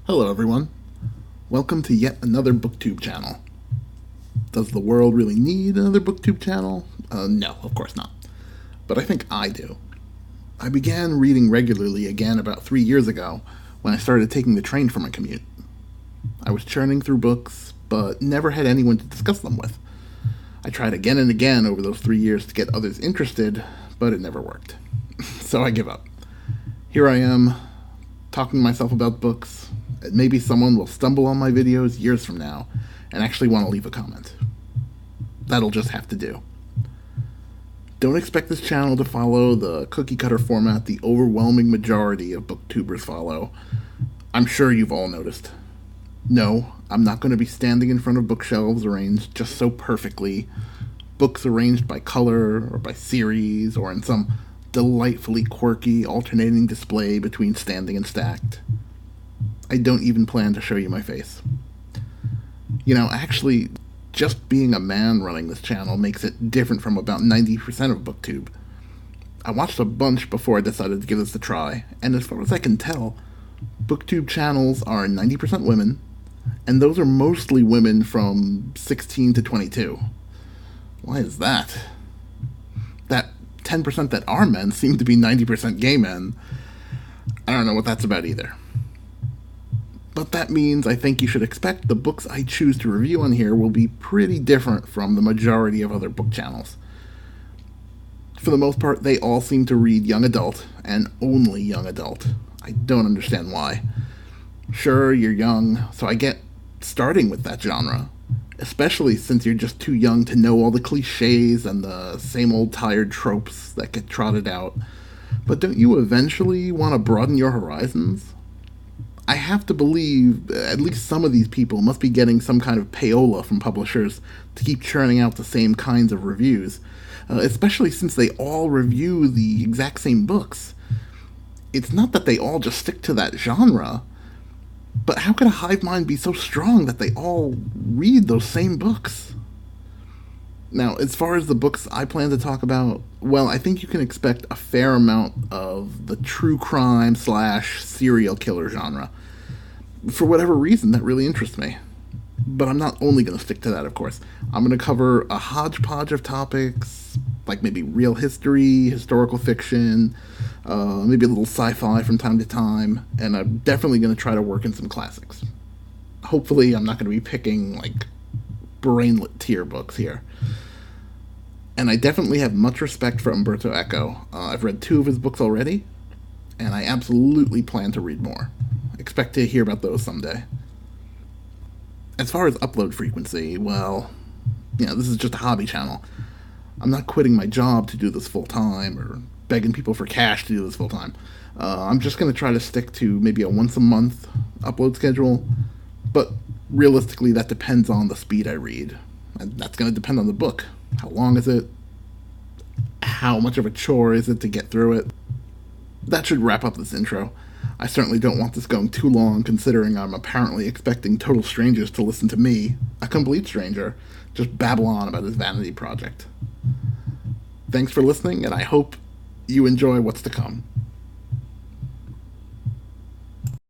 Hello everyone. Welcome to yet another Booktube channel. Does the world really need another Booktube channel? No, of course not. But I think I do. I began reading regularly again about 3 years ago when I started taking the train for my commute. I was churning through books, but never had anyone to discuss them with. I tried again and again over those 3 years to get others interested, but it never worked. So I give up. Here I am, talking to myself about books. Maybe someone will stumble on my videos years from now and actually want to leave a comment. That'll just have to do. Don't expect this channel to follow the cookie-cutter format the overwhelming majority of booktubers follow. I'm sure you've all noticed. No, I'm not going to be standing in front of bookshelves arranged just so perfectly, books arranged by color or by series or in some delightfully quirky alternating display between standing and stacked. I don't even plan to show you my face. Actually, just being a man running this channel makes it different from about 90% of Booktube. I watched a bunch before I decided to give this a try, and as far as I can tell, Booktube channels are 90% women, and those are mostly women from 16 to 22. Why is that? That 10% that are men seem to be 90% gay men. I don't know what that's about either. But that means I think you should expect the books I choose to review on here will be pretty different from the majority of other book channels. For the most part, they all seem to read young adult, and only young adult. I don't understand why. Sure, you're young, so I get starting with that genre, especially since you're just too young to know all the cliches and the same old tired tropes that get trotted out. But don't you eventually want to broaden your horizons? I have to believe at least some of these people must be getting some kind of payola from publishers to keep churning out the same kinds of reviews, especially since they all review the exact same books. It's not that they all just stick to that genre, but how could a hive mind be so strong that they all read those same books? Now, as far as the books I plan to talk about, well, I think you can expect a fair amount of the true crime / serial killer genre. For whatever reason, that really interests me. But I'm not only going to stick to that, of course. I'm going to cover a hodgepodge of topics, like maybe real history, historical fiction, maybe a little sci-fi from time to time, and I'm definitely going to try to work in some classics. Hopefully, I'm not going to be picking, brainlet tier books here. And I definitely have much respect for Umberto Eco. I've read 2 of his books already, and I absolutely plan to read more. Expect to hear about those someday. As far as upload frequency, well, this is just a hobby channel. I'm not quitting my job to do this full time or begging people for cash to do this full time. I'm just going to try to stick to maybe a once a month upload schedule, but realistically that depends on the speed I read. And that's going to depend on the book. How long is it? How much of a chore is it to get through it? That should wrap up this intro. I certainly don't want this going too long, considering I'm apparently expecting total strangers to listen to me, a complete stranger, just babble on about his vanity project. Thanks for listening, and I hope you enjoy what's to come.